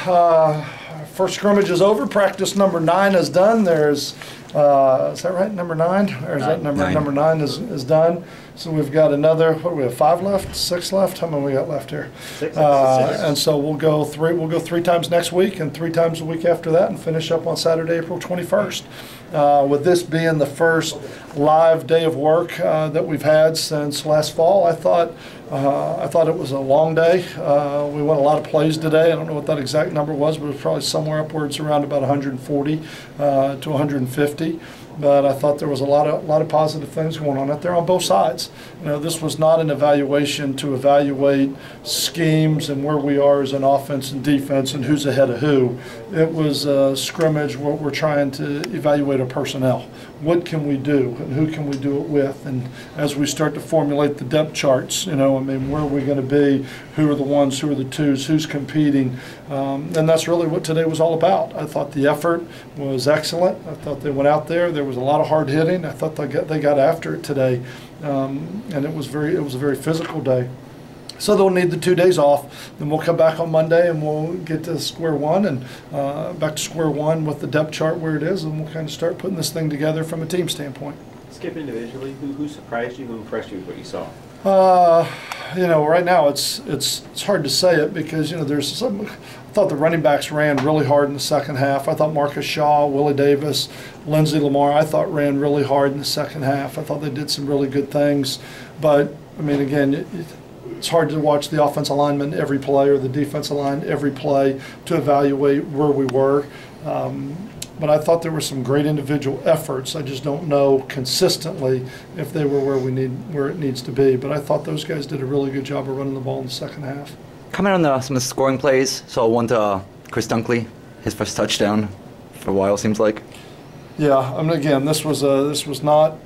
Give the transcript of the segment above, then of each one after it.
First scrimmage is over. Practice number 9 is done. There's, is that right, number 9? Or is that number 9 is done? So we've got another, what do we have, 5 left, 6 left? How many we got left here? 6. And so we'll go 3 times next week and 3 times the week after that and finish up on Saturday, April 21st. With this being the first live day of work that we've had since last fall, I thought it was a long day. We went a lot of plays today. I don't know what that exact number was, but it was probably somewhere upwards around about 140 to 150. But I thought there was a lot of positive things going on out there on both sides. You know, this was not an evaluation to evaluate schemes and where we are as an offense and defense and who's ahead of who. It was a scrimmage where we're trying to evaluate our personnel. What can we do and who can we do it with? And as we start to formulate the depth charts, you know, I mean, where are we going to be? Who are the ones? Who are the twos? Who's competing? And that's really what today was all about. I thought the effort was excellent. I thought they went out there. There was a lot of hard hitting. I thought they got after it today, and it was a very physical day. So they'll need the 2 days off. Then we'll come back on Monday and we'll get to square one and back to square one with the depth chart where it is, and we'll kind of start putting this thing together from a team standpoint. Skip, individually, who surprised you? Who impressed you with what you saw? You know, right now it's hard to say it because, you know, there's some. I thought the running backs ran really hard in the second half. I thought Marcus Shaw, Willie Davis, Lindsey Lamar, I thought ran really hard in the second half. I thought they did some really good things. But, I mean, again, it's hard to watch the offensive lineman every play or the defensive line every play to evaluate where we were. But I thought there were some great individual efforts. I just don't know consistently if they were where it needs to be. But I thought those guys did a really good job of running the ball in the second half. Comment on some of the scoring plays. So one to Chris Dunkley, his first touchdown for a while, seems like. Yeah, I mean, again, this was not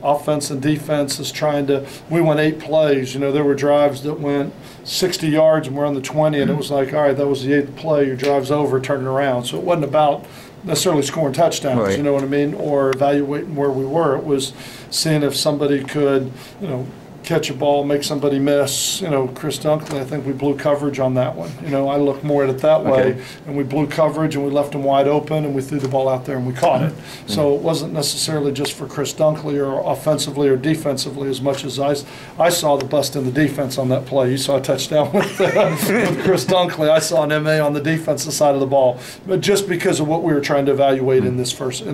offense and defense is trying to. We went 8 plays. You know, there were drives that went 60 yards and we're on the 20, and it was like, all right, that was the 8th play. Your drive's over, turning around. So it wasn't about necessarily scoring touchdowns, right. You know what I mean, or evaluating where we were. It was seeing if somebody could, you know, catch a ball, make somebody miss. You know, Chris Dunkley, I think we blew coverage on that one. You know, I look more at it that way, and we blew coverage and we left him wide open and we threw the ball out there and we caught it. So it wasn't necessarily just for Chris Dunkley or offensively or defensively as much as I saw the bust in the defense on that play. You saw a touchdown with Chris Dunkley. I saw an MA on the defensive side of the ball. But just because of what we were trying to evaluate in this first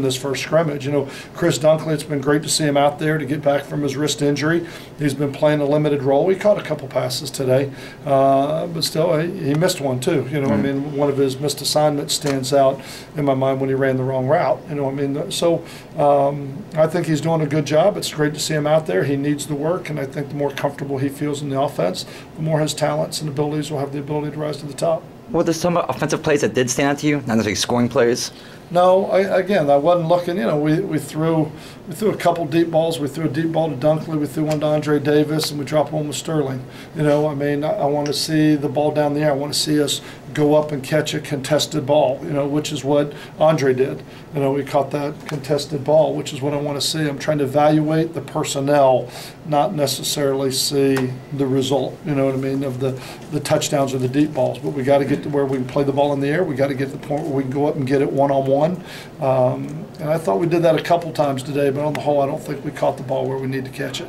scrimmage. You know, Chris Dunkley, it's been great to see him out there to get back from his wrist injury. He's been playing a limited role. He caught a couple passes today, but still he missed one too. You know, I mean, one of his missed assignments stands out in my mind when he ran the wrong route. You know, I mean, so I think he's doing a good job. It's great to see him out there. He needs the work, and I think the more comfortable he feels in the offense, the more his talents and abilities will have the ability to rise to the top. Were there some offensive plays that did stand out to you, not necessarily scoring plays? No, I wasn't looking. You know, we threw a couple deep balls. We threw a deep ball to Dunkley. We threw one to Andre Davis, and we dropped one with Sterling. You know, I mean, I want to see the ball down the air. I want to see us go up and catch a contested ball. You know, which is what Andre did. You know, we caught that contested ball, which is what I want to see. I'm trying to evaluate the personnel, not necessarily see the result. You know what I mean, of the touchdowns or the deep balls. But we got to get to where we can play the ball in the air. We got to get to the point where we can go up and get it one-on-one. And I thought we did that a couple times today, but on the whole, I don't think we caught the ball where we need to catch it.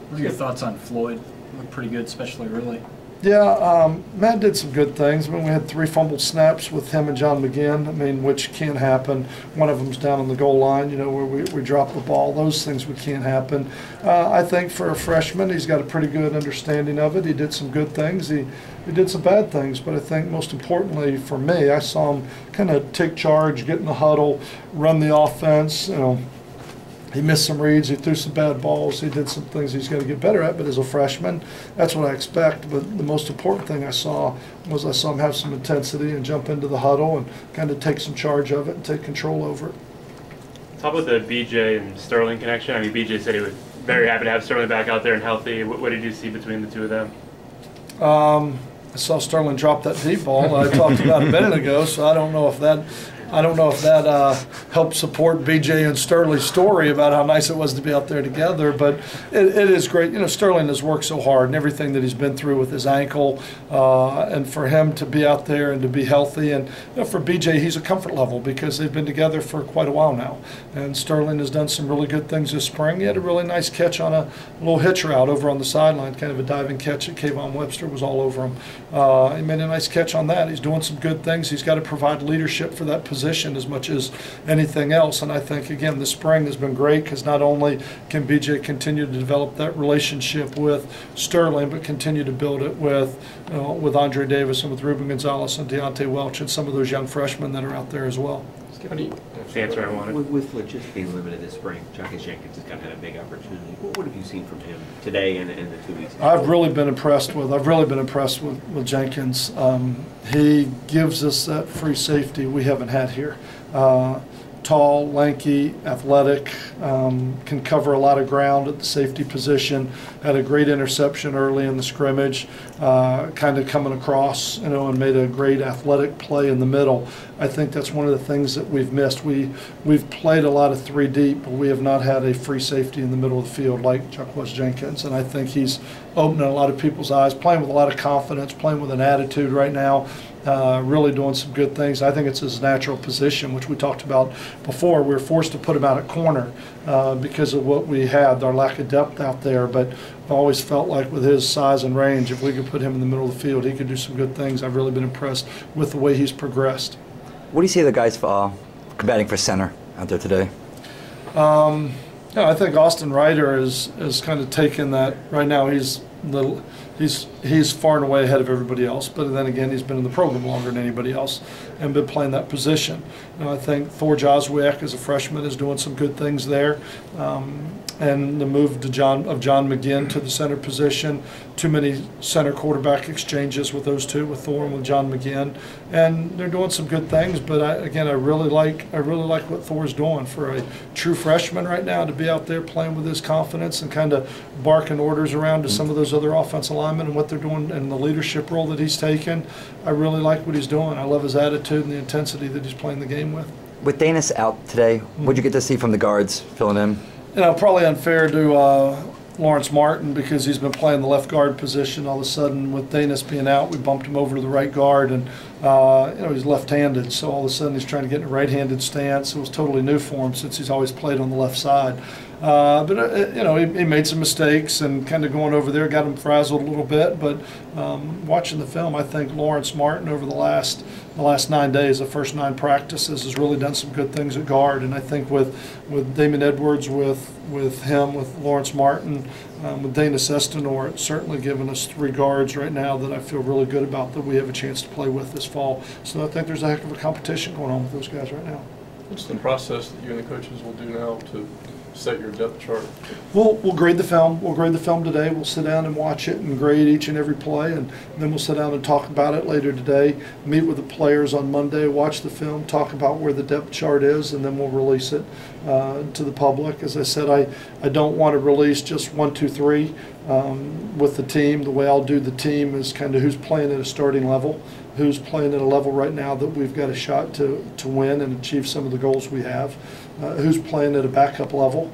What are your thoughts on Floyd? Looked pretty good, especially early. Yeah, Matt did some good things. I mean, we had 3 fumbled snaps with him and John McGinn, I mean, which can happen. One of them's down on the goal line, you know, where we drop the ball. Those things can happen. I think for a freshman, he's got a pretty good understanding of it. He did some good things. He did some bad things, but I think most importantly for me, I saw him kind of take charge, get in the huddle, run the offense, you know. He missed some reads. He threw some bad balls. He did some things he's got to get better at. But as a freshman, that's what I expect. But the most important thing I saw him have some intensity and jump into the huddle and kind of take some charge of it and take control over it. Talk about the BJ and Sterling connection. I mean, BJ said he was very happy to have Sterling back out there and healthy. What did you see between the two of them? I saw Sterling drop that deep ball I talked about a minute ago, so I don't know if that I don't know if that helped support BJ and Sterling's story about how nice it was to be out there together, but it is great. You know, Sterling has worked so hard and everything that he's been through with his ankle, and for him to be out there and to be healthy. And you know, for BJ, he's a comfort level because they've been together for quite a while now. And Sterling has done some really good things this spring. He had a really nice catch on a little hitch route over on the sideline, kind of a diving catch that Kayvon Webster was all over him. He made a nice catch on that. He's doing some good things. He's got to provide leadership for that position as much as anything else. And I think, again, the spring has been great because not only can BJ continue to develop that relationship with Sterling, but continue to build it with Andre Davis and with Ruben Gonzalez and Deontay Welch and some of those young freshmen that are out there as well. That's the answer I wanted. With just being limited this spring, Jockey Jenkins has kind of had a big opportunity. What have you seen from him today and the 2 weeks ago? I've really been impressed with Jenkins. He gives us that free safety we haven't had here. Tall, lanky, athletic, can cover a lot of ground at the safety position. Had a great interception early in the scrimmage, kind of coming across, and made a great athletic play in the middle. I think that's one of the things that we've missed. We've played a lot of 3 deep, but we have not had a free safety in the middle of the field like Jaquez Jenkins, and I think he's opening a lot of people's eyes, playing with a lot of confidence, playing with an attitude right now. Really doing some good things. I think it's his natural position, which we talked about before. We were forced to put him out at corner because of what we had, our lack of depth out there. But I've always felt like with his size and range, if we could put him in the middle of the field, he could do some good things. I've really been impressed with the way he's progressed. What do you see the guys combating for center out there today? I think Austin Ryder is kind of taken that. Right now he's far and away ahead of everybody else, but then again he's been in the program longer than anybody else and been playing that position. I think Thor Joswiak as a freshman is doing some good things there, and the move to John McGinn to the center position. Too many center quarterback exchanges with those two, with Thor and with John McGinn, and they're doing some good things. But I really like what Thor's doing for a true freshman right now to be out there playing with his confidence and kind of barking orders around to some of those other offensive linemen and what they're doing and the leadership role that he's taken. I really like what he's doing. I love his attitude and the intensity that he's playing the game with. With Danis out today, what'd you get to see from the guards filling in? Probably unfair to Lawrence Martin because he's been playing the left guard position. All of a sudden, with Danis being out, we bumped him over to the right guard, and he's left-handed, so all of a sudden he's trying to get in a right-handed stance. It was totally new for him since he's always played on the left side. But he made some mistakes and kind of going over there got him frazzled a little bit. But watching the film, I think Lawrence Martin over the last 9 days, the first 9 practices, has really done some good things at guard. And I think with Damon Edwards, with him, with Lawrence Martin, with Danis Estenor, it's certainly given us 3 guards right now that I feel really good about that we have a chance to play with this fall. So I think there's a heck of a competition going on with those guys right now. What's the process that you and the coaches will do now to set your depth chart? We'll grade the film. We'll grade the film today. We'll sit down and watch it and grade each and every play, and then we'll sit down and talk about it later today, meet with the players on Monday, watch the film, talk about where the depth chart is, and then we'll release it to the public. As I said, I don't want to release just 1, 2, 3 with the team. The way I'll do the team is kind of who's playing at a starting level, who's playing at a level right now that we've got a shot to win and achieve some of the goals we have, who's playing at a backup level.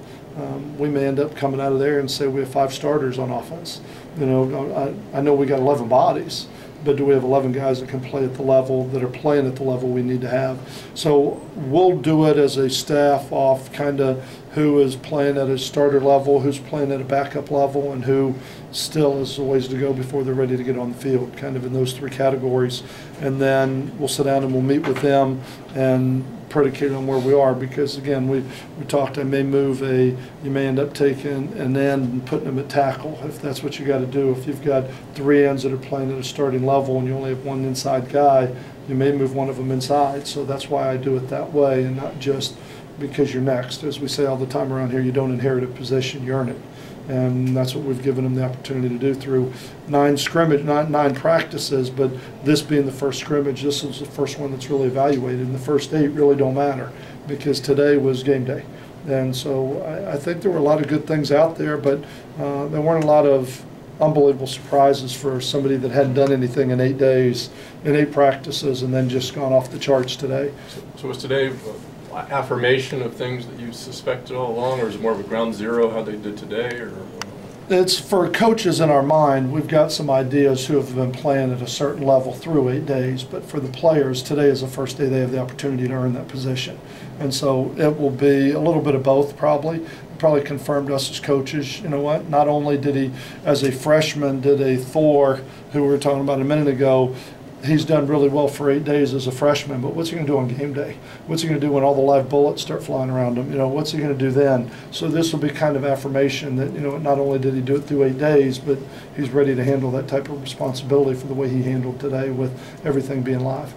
We may end up coming out of there and say we have 5 starters on offense. I know we got 11 bodies, but do we have 11 guys that can play at the level, that are playing at the level we need to have? So we'll do it as a staff off kind of who is playing at a starter level, who's playing at a backup level, and who still has a ways to go before they're ready to get on the field, kind of in those 3 categories. And then we'll sit down and we'll meet with them and predicate on where we are, because again, we talked, you may end up taking an end and putting them at tackle if that's what you got to do. If you've got 3 ends that are playing at a starting level and you only have 1 inside guy, you may move one of them inside. So that's why I do it that way, and not just because you're next. As we say all the time around here, you don't inherit a position, you earn it. And that's what we've given them the opportunity to do through 9 practices, but this being the first scrimmage, this is the first one that's really evaluated, and the first 8 really don't matter because today was game day. And so I think there were a lot of good things out there, but there weren't a lot of unbelievable surprises for somebody that hadn't done anything in 8 days, in 8 practices, and then just gone off the charts today. So was today affirmation of things that you suspected all along, or is it more of a ground zero how they did today? Or It's for coaches in our mind. We've got some ideas who have been playing at a certain level through 8 days, but for the players, today is the first day they have the opportunity to earn that position. And so it will be a little bit of both, probably. Probably confirmed us as coaches, you know what, not only did he, as a freshman, did a Thor, who we were talking about a minute ago, he's done really well for 8 days as a freshman, but what's he going to do on game day? What's he going to do when all the live bullets start flying around him? You know, what's he going to do then? So this will be kind of affirmation that, you know, not only did he do it through 8 days, but he's ready to handle that type of responsibility for the way he handled today with everything being live.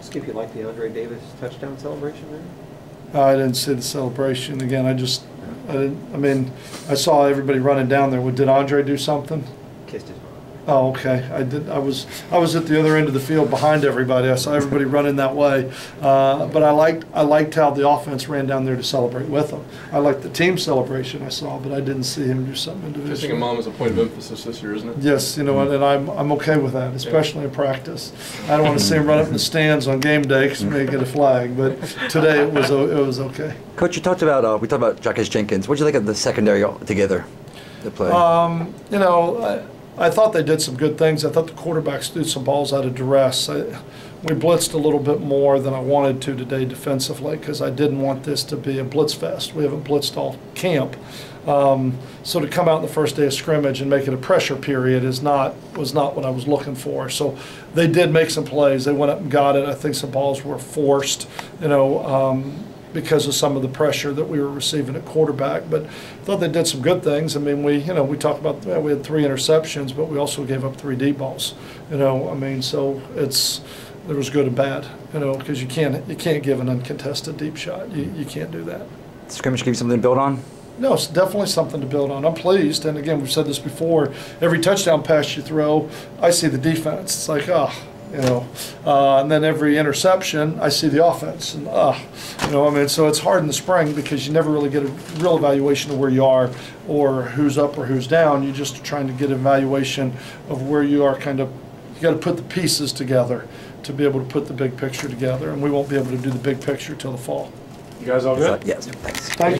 Skip, you like the Andre Davis touchdown celebration there? I didn't see the celebration. Again, I mean, I saw everybody running down there. Did Andre do something? Kissed his mom. Oh, okay. I did. I was at the other end of the field behind everybody. I saw everybody running that way. But I liked how the offense ran down there to celebrate with them. I liked the team celebration I saw, but I didn't see him do something individually. kissing a mom is a point of emphasis this year, isn't it? Yes, you know what, and I'm okay with that, especially in practice. I don't want to see him run up in the stands on game day because we may get a flag, but today it was okay. Coach, we talked about Jacques Jenkins. What did you think of the secondary together, the play? You know, I thought they did some good things. I thought the quarterbacks threw some balls out of duress. We blitzed a little bit more than I wanted to today defensively because I didn't want this to be a blitz fest. We haven't blitzed all camp. So to come out in the first day of scrimmage and make it a pressure period was not what I was looking for. So they did make some plays. They went up and got it. I think some balls were forced, you know, because of some of the pressure that we were receiving at quarterback. But I thought they did some good things. I mean, we talked about, we had 3 interceptions, but we also gave up 3 deep balls. You know, I mean, so there was good and bad, you know, because you can't give an uncontested deep shot. You can't do that. Scrimmage give you something to build on? No, it's definitely something to build on. I'm pleased, and again, we've said this before, every touchdown pass you throw, I see the defense. It's like, you know, and then every interception, I see the offense, and you know, I mean, so it's hard in the spring because you never really get a real evaluation of where you are or who's up or who's down. You're just trying to get an evaluation of where you are. You got to put the pieces together to be able to put the big picture together, and we won't be able to do the big picture till the fall. You guys all good? Yes, thanks. Thank you.